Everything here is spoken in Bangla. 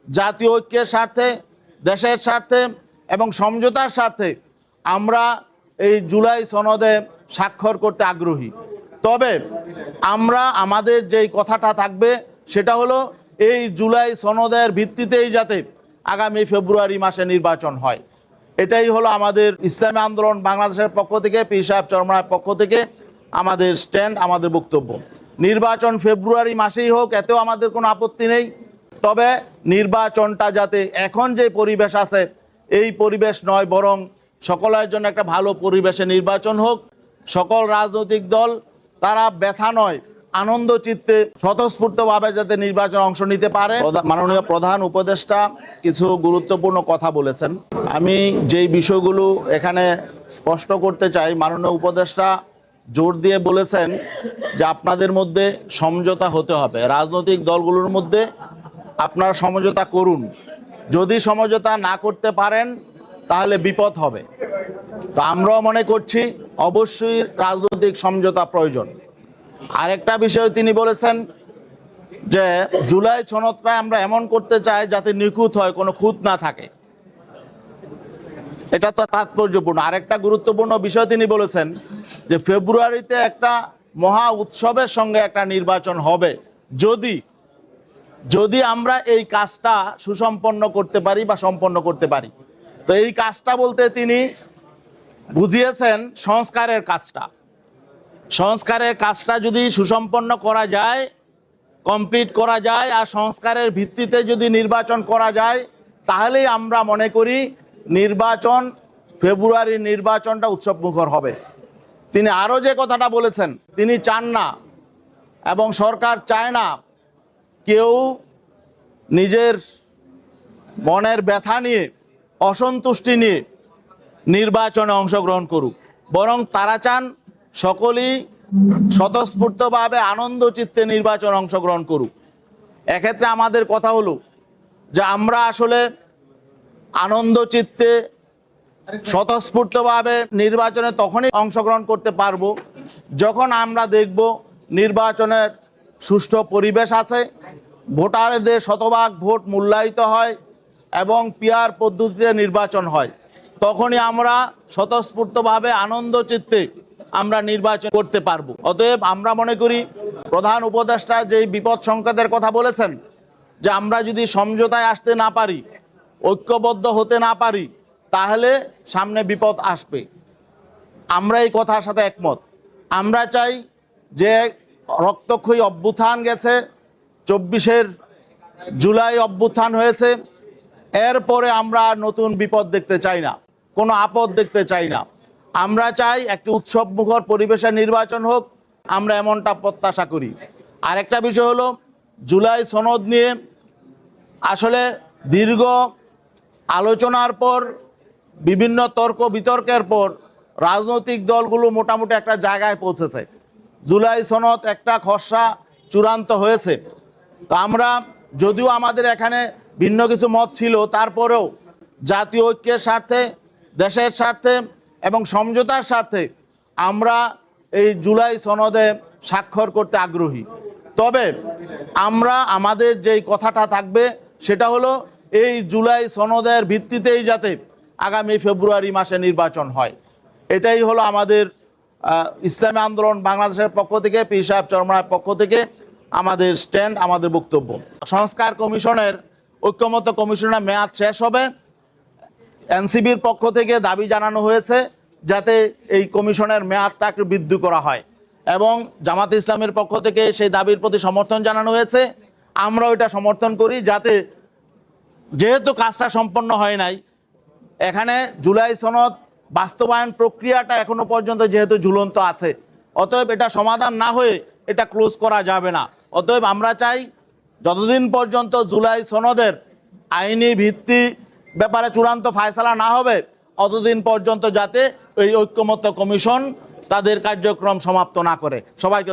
জাতীয় ঐক্যের স্বার্থে, দেশের স্বার্থে এবং সমঝোতার স্বার্থে আমরা এই জুলাই সনদে স্বাক্ষর করতে আগ্রহী। তবে আমরা আমাদের যেই কথাটা থাকবে সেটা হলো এই জুলাই সনদের ভিত্তিতেই যাতে আগামী ফেব্রুয়ারি মাসে নির্বাচন হয়। এটাই হলো আমাদের ইসলামী আন্দোলন বাংলাদেশের পক্ষ থেকে, পীর সাহেব চরমনায়ের পক্ষ থেকে আমাদের স্ট্যান্ড, আমাদের বক্তব্য। নির্বাচন ফেব্রুয়ারি মাসেই হোক, এতেও আমাদের কোনো আপত্তি নেই। তবে নির্বাচনটা যাতে এখন যে পরিবেশ আছে এই পরিবেশ নয়, বরং সকলের জন্য একটা ভালো পরিবেশে নির্বাচন হোক। সকল রাজনৈতিক দল তারা ব্যথা নয়, আনন্দ চিত্তে স্বতঃস্ফূর্তভাবে যাতে নির্বাচন অংশ নিতে পারে। মাননীয় প্রধান উপদেষ্টা কিছু গুরুত্বপূর্ণ কথা বলেছেন। আমি যেই বিষয়গুলো এখানে স্পষ্ট করতে চাই, মাননীয় উপদেষ্টা জোর দিয়ে বলেছেন যে আপনাদের মধ্যে সমঝোতা হতে হবে, রাজনৈতিক দলগুলোর মধ্যে আপনারা সমঝোতা করুন। যদি সমঝোতা না করতে পারেন তাহলে বিপদ হবে। তো আমরাও মনে করছি অবশ্যই রাজনৈতিক সমঝোতা প্রয়োজন। আরেকটা বিষয় তিনি বলেছেন যে জুলাই সনদটা আমরা এমন করতে চাই যাতে নিখুঁত হয়, কোনো খুঁত না থাকে। এটা তো তাৎপর্যপূর্ণ। আরেকটা গুরুত্বপূর্ণ বিষয় তিনি বলেছেন যে ফেব্রুয়ারিতে একটা মহা উৎসবের সঙ্গে একটা নির্বাচন হবে যদি আমরা এই কাজটা সুসম্পন্ন করতে পারি বা সম্পন্ন করতে পারি। তো এই কাজটা বলতে তিনি বুঝিয়েছেন সংস্কারের কাজটা। সংস্কারের কাজটা যদি সুসম্পন্ন করা যায়, কমপ্লিট করা যায়, আর সংস্কারের ভিত্তিতে যদি নির্বাচন করা যায়, তাহলেই আমরা মনে করি ফেব্রুয়ারির নির্বাচনটা উৎসবমুখর হবে। তিনি আরও যে কথাটা বলেছেন, তিনি চান না এবং সরকার চায় না কেউ নিজের মনের ব্যথা নিয়ে, অসন্তুষ্টি নিয়ে নির্বাচনে অংশগ্রহণ করুক, বরং তারা চান সকলেই স্বতঃস্ফূর্তভাবে আনন্দ চিত্তে নির্বাচন অংশগ্রহণ করুক। এক্ষেত্রে আমাদের কথা হলো যে আমরা আসলে আনন্দ চিত্তে স্বতঃস্ফূর্তভাবে নির্বাচনে তখনই অংশগ্রহণ করতে পারবো যখন আমরা দেখব নির্বাচনের সুষ্ঠু পরিবেশ আছে, ভোটারদের শতভাগ ভোট মূল্যায়িত হয় এবং পিআর পদ্ধতিতে নির্বাচন হয়। তখনই আমরা স্বতঃস্ফূর্তভাবে আনন্দ চিত্তে আমরা নির্বাচন করতে পারবো। অতএব আমরা মনে করি প্রধান উপদেষ্টা যেই বিপদ সংকেতের কথা বলেছেন যে আমরা যদি সমঝোতায় আসতে না পারি, ঐক্যবদ্ধ হতে না পারি, তাহলে সামনে বিপদ আসবে। আমরা এই কথার সাথে একমত। আমরা চাই যে রক্তক্ষয়ী অভ্যুত্থান গেছে, 24 জুলাই অভ্যুত্থান হয়েছে, এরপরে আমরা নতুন বিপদ দেখতে চাই না, কোনো আপদ দেখতে চাই না। আমরা চাই একটি উৎসবমুখর পরিবেশে নির্বাচন হোক, আমরা এমনটা প্রত্যাশা করি। আরেকটা বিষয় হলো জুলাই সনদ নিয়ে আসলে দীর্ঘ আলোচনার পর, বিভিন্ন তর্ক বিতর্কের পর রাজনৈতিক দলগুলো মোটামুটি একটা জায়গায় পৌঁছেছে। জুলাই সনদ একটা খসড়া চূড়ান্ত হয়েছে। তো আমরা, যদিও আমাদের এখানে ভিন্ন কিছু মত ছিল, তারপরেও জাতীয় ঐক্যের স্বার্থে, দেশের স্বার্থে এবং সমঝোতার স্বার্থে আমরা এই জুলাই সনদে স্বাক্ষর করতে আগ্রহী। তবে আমরা আমাদের যেই কথাটা থাকবে সেটা হলো এই জুলাই সনদের ভিত্তিতেই যাতে আগামী ফেব্রুয়ারি মাসে নির্বাচন হয়। এটাই হলো আমাদের ইসলামী আন্দোলন বাংলাদেশের পক্ষ থেকে, পীর সাহেব চরমনায়ের পক্ষ থেকে আমাদের স্ট্যান্ড, আমাদের বক্তব্য। সংস্কার কমিশনের, ঐক্যমত্য কমিশনের মেয়াদ শেষ হবে। এনসিবির পক্ষ থেকে দাবি জানানো হয়েছে যাতে এই কমিশনের মেয়াদটা একটু বৃদ্ধি করা হয়, এবং জামাতে ইসলামের পক্ষ থেকে সেই দাবির প্রতি সমর্থন জানানো হয়েছে। আমরা ওইটা সমর্থন করি, যাতে যেহেতু কাজটা সম্পন্ন হয় নাই, এখানে জুলাই সনদ বাস্তবায়ন প্রক্রিয়াটা এখনো পর্যন্ত যেহেতু ঝুলন্ত আছে, অতএব এটা সমাধান না হয়ে এটা ক্লোজ করা যাবে না। অতএব আমরা চাই যতদিন পর্যন্ত জুলাই সনদের আইনি ভিত্তি ব্যাপারে চূড়ান্ত ফায়সালা না হবে, অতদিন পর্যন্ত যাতে এই ঐক্যমত্য কমিশন তাদের কার্যক্রম সমাপ্ত না করে। সবাইকে